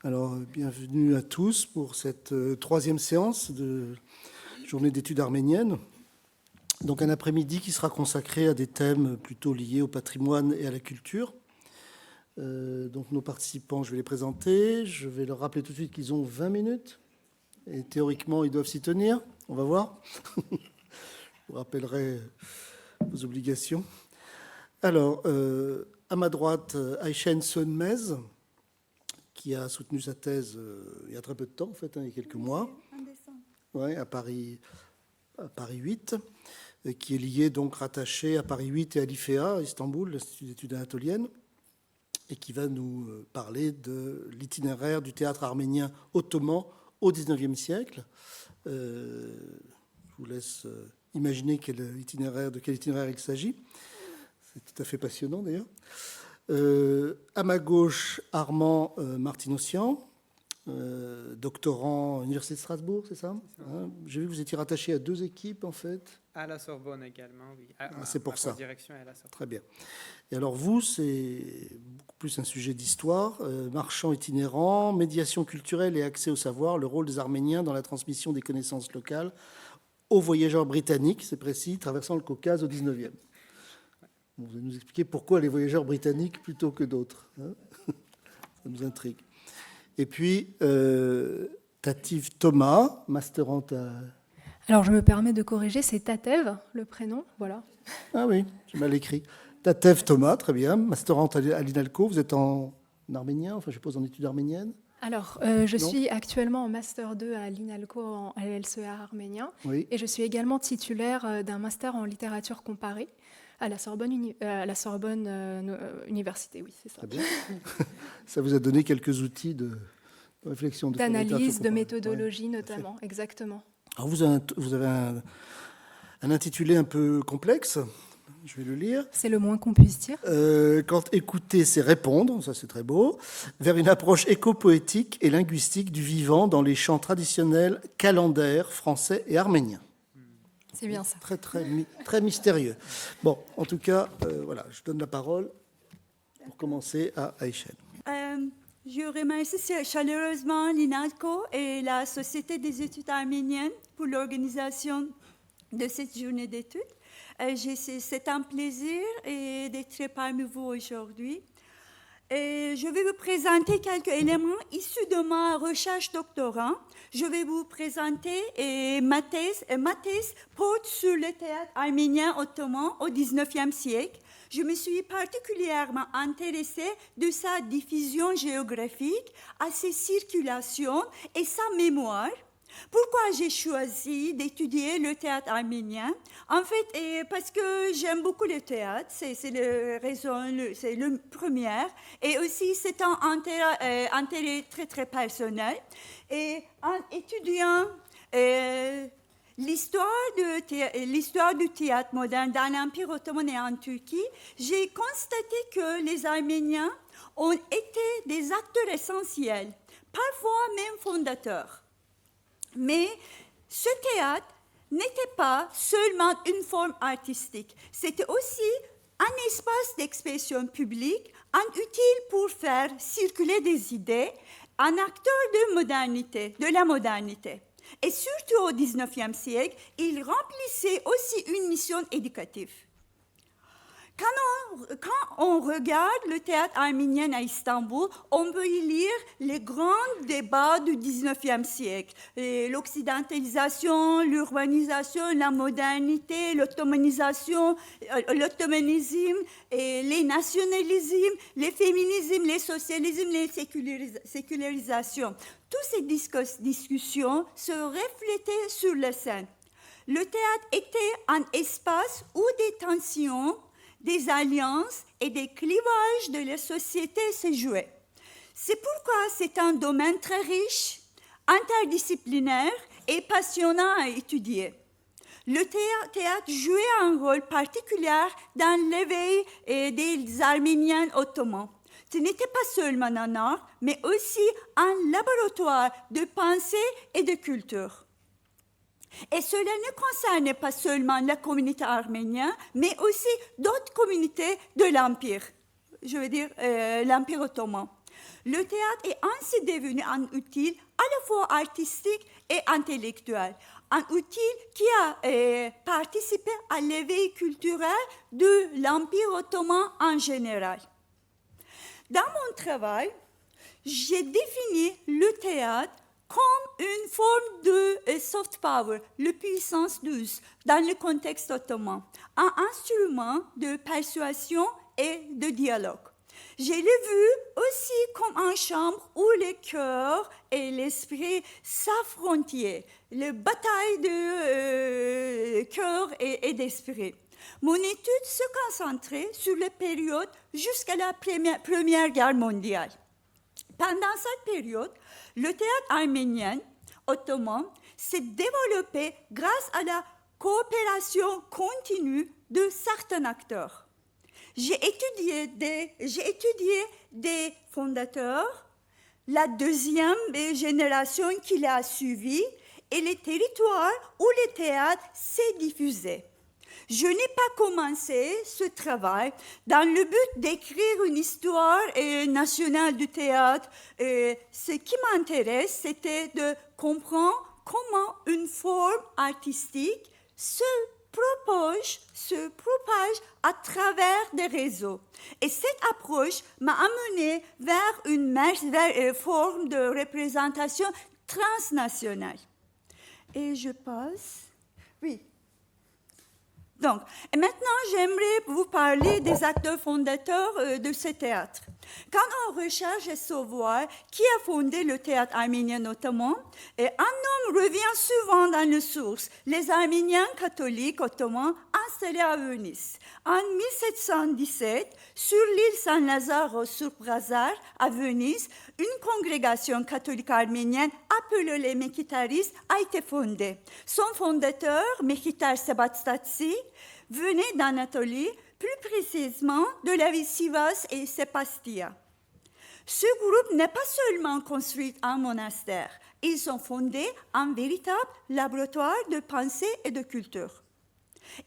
Alors, bienvenue à tous pour cette troisième séance de journée d'études arméniennes. Donc, un après-midi qui sera consacré à des thèmes plutôt liés au patrimoine et à la culture. Donc, nos participants, je vais les présenter. Je vais leur rappeler tout de suite qu'ils ont 20 minutes. Et théoriquement, ils doivent s'y tenir. On va voir. Je vous rappellerai vos obligations. Alors, à ma droite, Aychen Sönmez, qui a soutenu sa thèse il y a très peu de temps, en fait, il y a quelques mois, à Paris 8, qui est lié, donc rattaché à Paris 8 et à l'IFEA, à Istanbul, l'Institut d'études anatoliennes, et qui va nous parler de l'itinéraire du théâtre arménien ottoman au XIXe siècle. Je vous laisse imaginer de quel itinéraire il s'agit. C'est tout à fait passionnant, d'ailleurs. À ma gauche, Armand Martinossian, doctorant à l'Université de Strasbourg, c'est ça, J'ai vu que vous étiez rattaché à deux équipes, en fait. À la Sorbonne également, oui. C'est pour ça. Direction à la Sorbonne. Très bien. Et alors vous, c'est beaucoup plus un sujet d'histoire, marchand itinérant, médiation culturelle et accès au savoir, le rôle des Arméniens dans la transmission des connaissances locales aux voyageurs britanniques, c'est précis, traversant le Caucase au XIXe. Vous allez nous expliquer pourquoi les voyageurs britanniques plutôt que d'autres. Ça nous intrigue. Et puis, Tatev Thomas, masterante à... Alors, je me permets de corriger, c'est Tatev, le prénom, voilà. Ah oui, j'ai mal écrit. Tatev Thomas, très bien, masterante à l'INALCO. Vous êtes en arménien, enfin, je suppose en études arméniennes. Alors, je suis actuellement en Master 2 à l'INALCO en LLCA arménien. Oui. Et je suis également titulaire d'un master en littérature comparée à la Sorbonne, Université, oui, c'est ça. Très bien. Ça vous a donné quelques outils de réflexion. D'analyse, de méthodologie notamment, exactement. Alors vous avez un intitulé un peu complexe, je vais le lire. C'est le moins qu'on puisse dire. Quand écouter, c'est répondre, ça c'est très beau, vers une approche éco-poétique et linguistique du vivant dans les chants traditionnels calendaires français et arméniens. C'est bien ça. Très mystérieux. Bon, en tout cas, voilà, je donne la parole pour commencer à Aychen. Je remercie chaleureusement l'INALCO et la Société des études arméniennes pour l'organisation de cette journée d'études. C'est un plaisir d'être parmi vous aujourd'hui. Je vais vous présenter quelques éléments issus de ma recherche doctorat. Je vais vous présenter ma thèse. Ma thèse porte sur le théâtre arménien ottoman au XIXe siècle. Je me suis particulièrement intéressée de sa diffusion géographique, à ses circulations et sa mémoire. Pourquoi j'ai choisi d'étudier le théâtre arménien? En fait, parce que j'aime beaucoup le théâtre, c'est la raison, c'est le premier, et aussi c'est un intérêt très très personnel. Et en étudiant l'histoire du théâtre moderne dans l'Empire ottoman et en Turquie, j'ai constaté que les Arméniens ont été des acteurs essentiels, parfois même fondateurs. Mais ce théâtre n'était pas seulement une forme artistique, c'était aussi un espace d'expression publique, un outil pour faire circuler des idées, un acteur de la modernité. Et surtout au XIXe siècle, il remplissait aussi une mission éducative. Quand on regarde le théâtre arménien à Istanbul, on peut y lire les grands débats du XIXe siècle. L'occidentalisation, l'urbanisation, la modernité, l'ottomanisme, les nationalismes, les féminismes, les socialismes, les sécularisations. Toutes ces discussions se reflétaient sur la scène. Le théâtre était un espace où des tensions, des alliances et des clivages de la société se jouaient. C'est pourquoi c'est un domaine très riche, interdisciplinaire et passionnant à étudier. Le théâtre jouait un rôle particulier dans l'éveil des Arméniens ottomans. Ce n'était pas seulement un art, mais aussi un laboratoire de pensée et de culture. Et cela ne concernait pas seulement la communauté arménienne, mais aussi d'autres communautés de l'Empire, je veux dire l'Empire ottoman. Le théâtre est ainsi devenu un outil à la fois artistique et intellectuel, un outil qui a participé à l'éveil culturel de l'Empire ottoman en général. Dans mon travail, j'ai défini le théâtre comme une forme de soft power, la puissance douce, dans le contexte ottoman, un instrument de persuasion et de dialogue. Je l'ai vu aussi comme une chambre où le cœur et l'esprit s'affrontaient, les batailles de cœur et d'esprit. Mon étude se concentrait sur les périodes jusqu'à la Première Guerre mondiale. Pendant cette période, le théâtre arménien ottoman s'est développé grâce à la coopération continue de certains acteurs. J'ai étudié des fondateurs, la deuxième génération qui l'a suivi et les territoires où le théâtre s'est diffusé. Je n'ai pas commencé ce travail dans le but d'écrire une histoire nationale du théâtre. Ce qui m'intéresse, c'était de comprendre comment une forme artistique se propage à travers des réseaux. Et cette approche m'a amené vers une forme de représentation transnationale. Et je passe... Oui. Donc, et maintenant, j'aimerais vous parler des acteurs fondateurs de ce théâtre. Quand on recherche et savoir qui a fondé le théâtre arménien ottoman, un nom revient souvent dans les sources, les Arméniens catholiques ottomans installés à Venise. En 1717, sur l'île Saint-Lazare sur Brazar, à Venise, une congrégation catholique arménienne appelée les Mekhitaristes a été fondée. Son fondateur, Mekhitar Sebastatsi, venait d'Anatolie, plus précisément de la ville Sivas et Sepastia. Ce groupe n'a pas seulement construit un monastère, ils ont fondé un véritable laboratoire de pensée et de culture.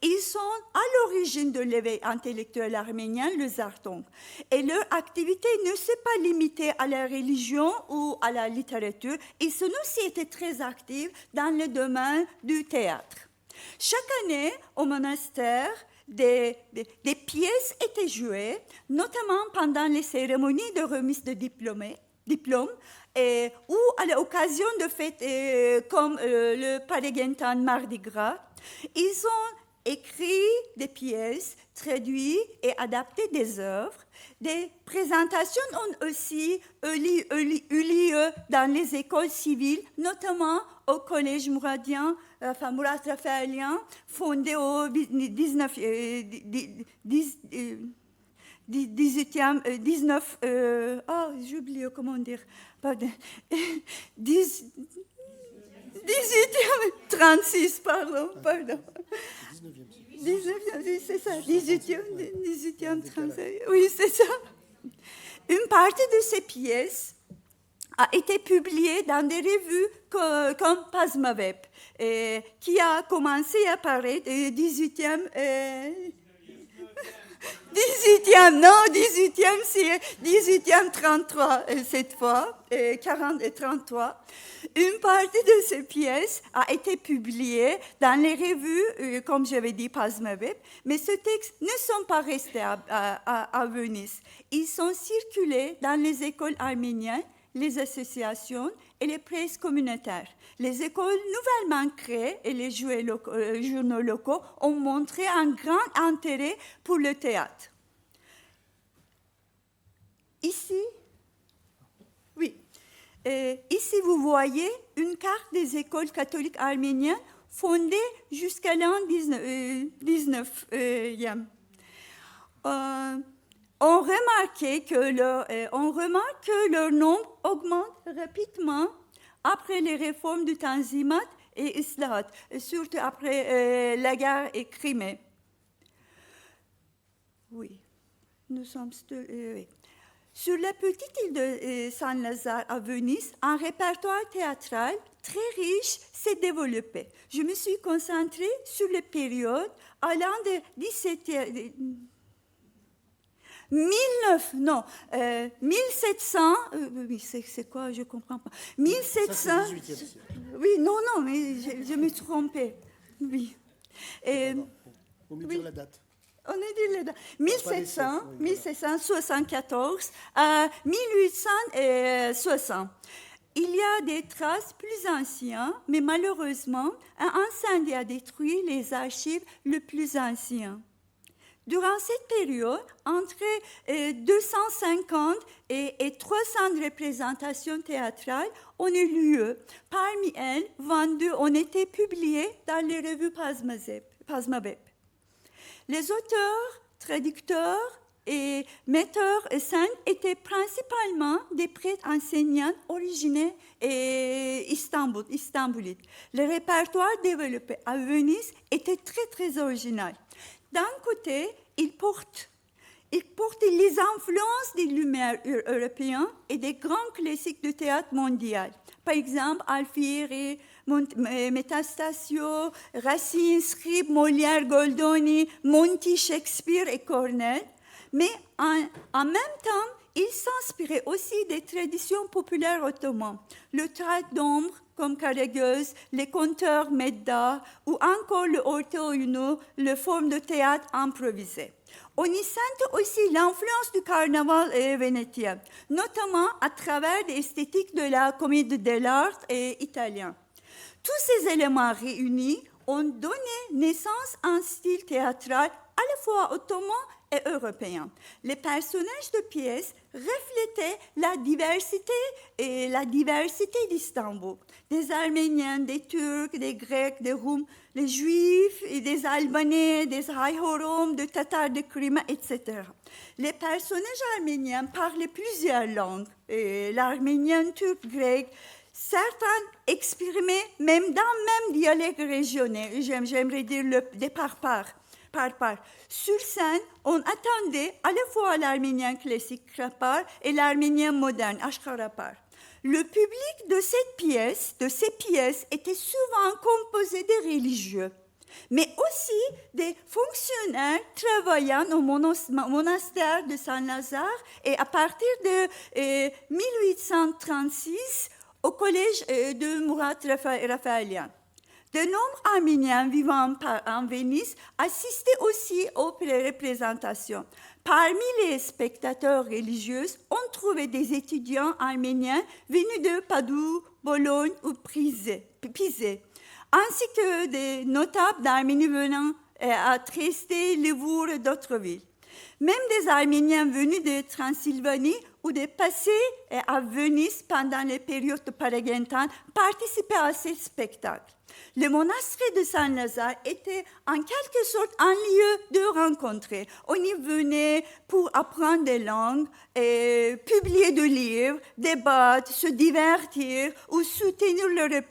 Ils sont à l'origine de l'éveil intellectuel arménien, le Zartong, et leur activité ne s'est pas limitée à la religion ou à la littérature, ils ont aussi été très actifs dans le domaine du théâtre. Chaque année, au monastère, des pièces étaient jouées, notamment pendant les cérémonies de remise de diplômes, ou à l'occasion de fêtes comme le Paregentan Mardi Gras. Ils ont écrit des pièces, traduit et adapté des œuvres. Des présentations ont aussi eu lieu dans les écoles civiles, notamment au Collège Mouradien, enfin Mourad Raphaélien, fondé au 1836, pardon. 19e, c'est ça, 18e, 36, oui, c'est ça. Une partie de ces pièces a été publiée dans des revues comme Pasmaweb, qui a commencé à apparaître au 18e 33 cette fois, 40 et 33. Une partie de ces pièces a été publiée dans les revues, comme j'avais dit, Pasmaweb, mais ces textes ne sont pas restés à Venise. Ils sont circulés dans les écoles arméniennes, les associations et les presses communautaires. Les écoles nouvellement créées et les journaux locaux ont montré un grand intérêt pour le théâtre. Ici, ici vous voyez une carte des écoles catholiques arméniennes fondées jusqu'à l'an 19e. On remarque que leur nombre augmente rapidement après les réformes du Tanzimat et Islahat, surtout après la guerre et Crimée. Oui, nous sommes... Sur la petite île de Saint-Lazare à Venise, un répertoire théâtral très riche s'est développé. Je me suis concentrée sur les périodes allant de 1700, oui, c'est quoi, je ne comprends pas. 1700, Ça, c'est le 18e siècle. oui, non, mais je me suis trompée. Oui. Et, Faut mieux dire la date. on a dit les dates. 1700, oui, 1774 à 1860. Il y a des traces plus anciennes, mais malheureusement, un incendie a détruit les archives les plus anciennes. Durant cette période, entre 250 et 300 représentations théâtrales ont eu lieu. Parmi elles, 22 ont été publiées dans les revues Pazmabep. Les auteurs, traducteurs et metteurs en scène étaient principalement des prêtres enseignants originaires istanbulites. Le répertoire développé à Venise était très, très original. D'un côté, il porte les influences des Lumières européens et des grands classiques du théâtre mondial. Par exemple, Alfieri, Metastasio, Racine, Scribe, Molière, Goldoni, Monti, Shakespeare et Corneille. Mais en même temps, il s'inspirait aussi des traditions populaires ottomanes. Le théâtre d'ombre, comme Karagöz, les conteurs Medda ou encore le Orta-oyunu, le forme de théâtre improvisé. On y sent aussi l'influence du carnaval vénétien, notamment à travers l'esthétique de la comédie dell'arte italienne. Tous ces éléments réunis ont donné naissance à un style théâtral à la fois ottoman et européen. Les personnages de pièces reflétaient la diversité d'Istanbul. Des Arméniens, des Turcs, des Grecs, des Roms, les Juifs, et des Albanais, des Hayhorom, des Tatars de Crimée, etc. Les personnages arméniens parlaient plusieurs langues, l'arménien, turc, grec. Certains exprimaient même dans le même dialecte régional, j'aimerais dire des parpars. Sur scène, on attendait à la fois l'arménien classique Krapar et l'arménien moderne Ashkarapar. Le public de ces pièces était souvent composé de religieux, mais aussi des fonctionnaires travaillant au monastère de Saint-Lazare et à partir de 1836 au collège de Murat Raphaëlien. De nombreux Arméniens vivant en Venise assistaient aussi aux représentations. Parmi les spectateurs religieux, on trouvait des étudiants arméniens venus de Padoue, Bologne ou Pise, ainsi que des notables d'Arménie venant à Trieste, Livourne et d'autres villes. Même des Arméniens venus de Transylvanie ou de passer à Venise pendant les périodes de Paragentan participaient à ces spectacles. Le monastère de Saint-Lazare était en quelque sorte un lieu de rencontre. On y venait pour apprendre des langues, publier des livres, débattre, se divertir ou soutenir les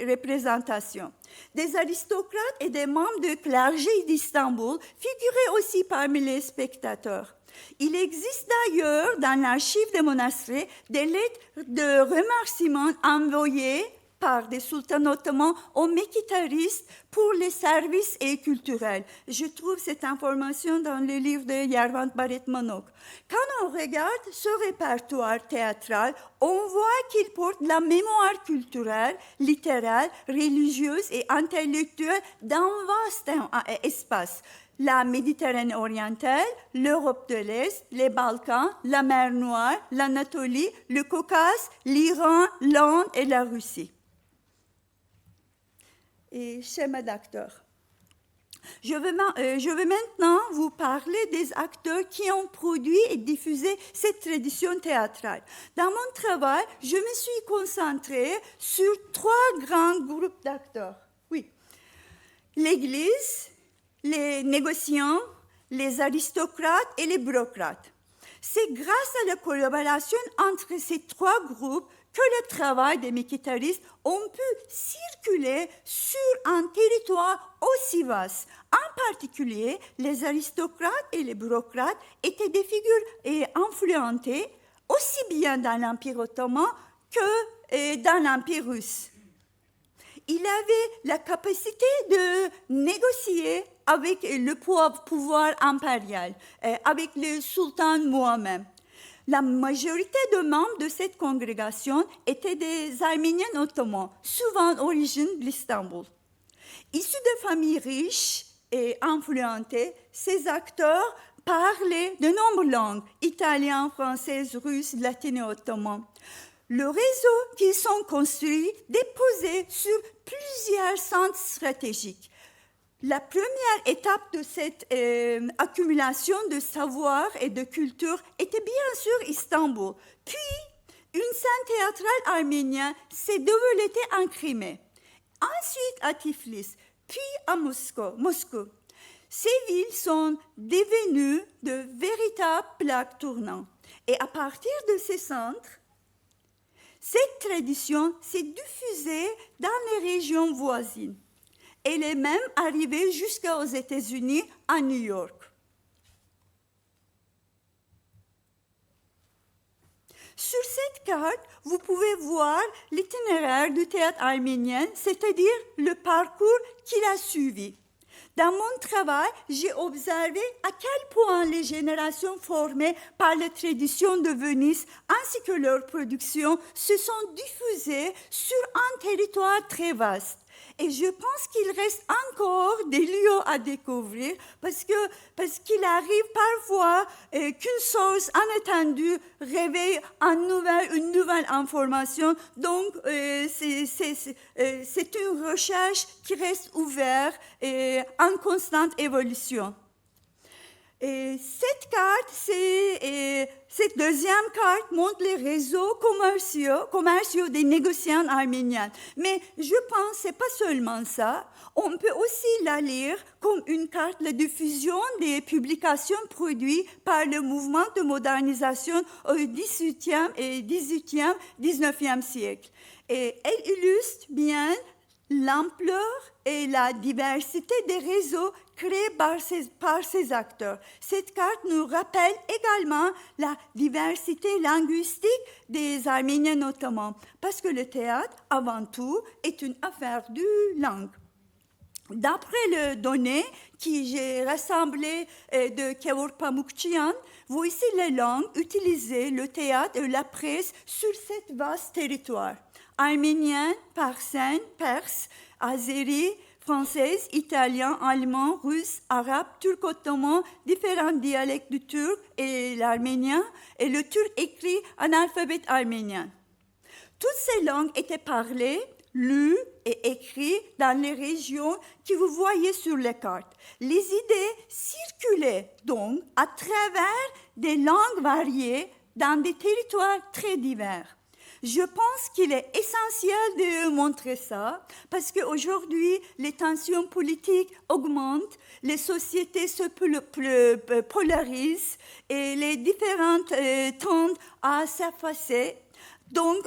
représentations. Des aristocrates et des membres du clergé d'Istanbul figuraient aussi parmi les spectateurs. Il existe d'ailleurs dans l'archive des monastères des lettres de remerciements envoyées par des sultans ottomans aux mékitaristes pour les services culturels. Je trouve cette information dans le livre de Yervant Baretmanok. Quand on regarde ce répertoire théâtral, on voit qu'il porte la mémoire culturelle, littéraire, religieuse et intellectuelle d'un vaste espace. La Méditerranée orientale, l'Europe de l'Est, les Balkans, la mer Noire, l'Anatolie, le Caucase, l'Iran, l'Inde et la Russie. Et schéma d'acteurs. Je veux maintenant vous parler des acteurs qui ont produit et diffusé cette tradition théâtrale. Dans mon travail, je me suis concentrée sur 3 grands groupes d'acteurs. Oui, l'Église, les négociants, les aristocrates et les bureaucrates. C'est grâce à la collaboration entre ces 3 groupes que le travail des mékitaristes ont pu circuler sur un territoire aussi vaste. En particulier, les aristocrates et les bureaucrates étaient des figures influentes aussi bien dans l'Empire ottoman que dans l'Empire russe. Il avait la capacité de négocier avec le pouvoir impérial, avec le sultan Muhammed. La majorité de membres de cette congrégation étaient des Arméniens ottomans, souvent origine d'Istanbul. Issus de familles riches et influentes, ces acteurs parlaient de nombreuses langues, italien, français, russe, latin et ottoman. Le réseau qu'ils ont construit déposait sur plusieurs centres stratégiques. La première étape de cette accumulation de savoir et de culture était bien sûr Istanbul. Puis, une scène théâtrale arménienne s'est développée en Crimée. Ensuite à Tiflis, puis à Moscou. Ces villes sont devenues de véritables plaques tournantes. Et à partir de ces centres, cette tradition s'est diffusée dans les régions voisines. Elle est même arrivée jusqu'aux États-Unis, à New York. Sur cette carte, vous pouvez voir l'itinéraire du théâtre arménien, c'est-à-dire le parcours qu'il a suivi. Dans mon travail, j'ai observé à quel point les générations formées par la tradition de Venise ainsi que leur production se sont diffusées sur un territoire très vaste. Et je pense qu'il reste encore des lieux à découvrir parce qu'il arrive parfois qu'une source inattendue réveille une nouvelle information. Donc, c'est une recherche qui reste ouverte et en constante évolution. Et cette carte, cette deuxième carte montre les réseaux commerciaux des négociants arméniens. Mais je pense que ce n'est pas seulement ça. On peut aussi la lire comme une carte de diffusion des publications produites par le mouvement de modernisation au XVIIIe et XIXe siècle. Et elle illustre bien l'ampleur et la diversité des réseaux créés par ces acteurs. Cette carte nous rappelle également la diversité linguistique des Arméniens notamment, parce que le théâtre, avant tout, est une affaire de langue. D'après les données que j'ai rassemblées de Kevor Pamukchian, voici les langues utilisées, le théâtre et la presse sur cet vaste territoire. Arménien, parsen, perse, azéri, française, italien, allemand, russe, arabe, turc-ottoman, différents dialectes du turc et l'arménien, et le turc écrit en alphabet arménien. Toutes ces langues étaient parlées, lues et écrites dans les régions que vous voyez sur les cartes. Les idées circulaient donc à travers des langues variées dans des territoires très divers. Je pense qu'il est essentiel de montrer ça parce qu'aujourd'hui, les tensions politiques augmentent, les sociétés se polarisent et les différentes tendent à s'effacer. Donc,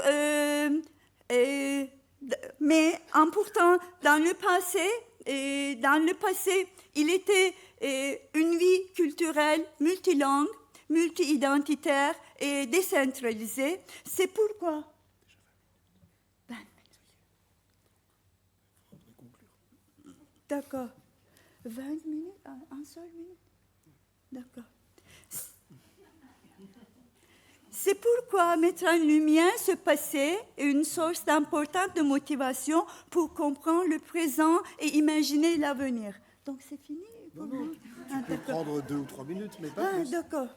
mais pourtant, dans le passé, il était une vie culturelle multilangue, multi-identitaire et décentralisée. C'est pourquoi... D'accord. 20 minutes, un seul minute. D'accord. C'est pourquoi mettre en lumière ce passé est une source importante de motivation pour comprendre le présent et imaginer l'avenir. Donc c'est fini pour Non, moi. tu peux prendre 2 ou 3 minutes, mais pas plus. D'accord.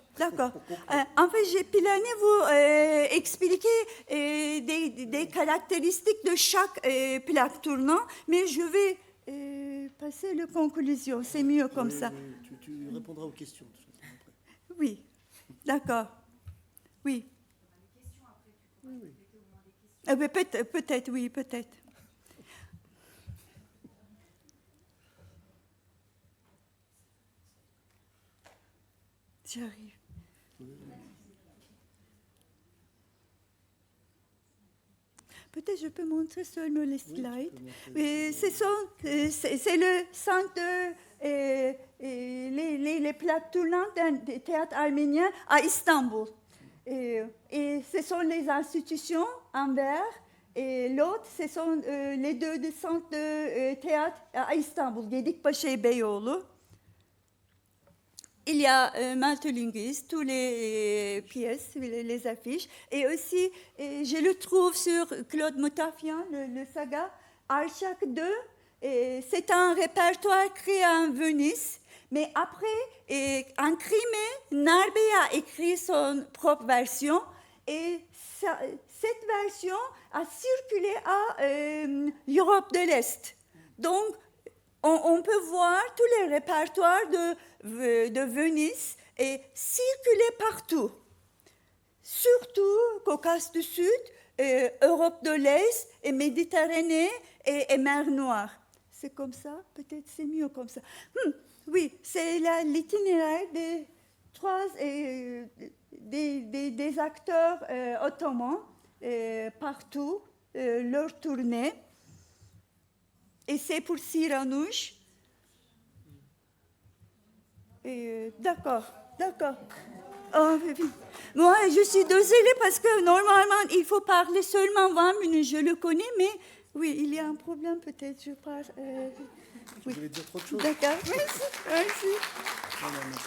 En fait, j'ai plané vous expliquer des caractéristiques de chaque plaque tournant, mais je vais passer la conclusion. C'est mieux comme ça. Tu répondras aux questions. Après. Oui, d'accord. Oui. Peut-être, oui, peut-être. J'arrive. Peut-être je peux montrer seulement les slides. C'est le centre, les plaques tournantes du théâtre arménien à Istanbul. Et ce sont les institutions en vert. Et l'autre, ce sont les deux centres de théâtre à Istanbul, Gedikpaşa et Beyoğlu. il y a Malte Linguiste, toutes les pièces, les affiches. Et aussi, je le trouve sur Claude Moutafian, le saga, Archak 2. C'est un répertoire créé en Venise. Mais après, en Crimée, Narbe a écrit son propre version. Et cette version a circulé à l'Europe de l'Est. Donc, on peut voir tous les répertoires de Venise et circuler partout. Surtout Caucase du Sud, Europe de l'Est, et Méditerranée et Mer Noire. C'est comme ça? Peut-être c'est mieux comme ça. Oui, c'est l'itinéraire des acteurs ottomans partout, leur tournée. Et c'est pour Siranouche. D'accord. Oh, moi, je suis désolée parce que normalement, il faut parler seulement 20 minutes. Je le connais, mais oui, il y a un problème peut-être. Je parle. Vous voulez dire trop de choses? D'accord. Merci. Non, non, non.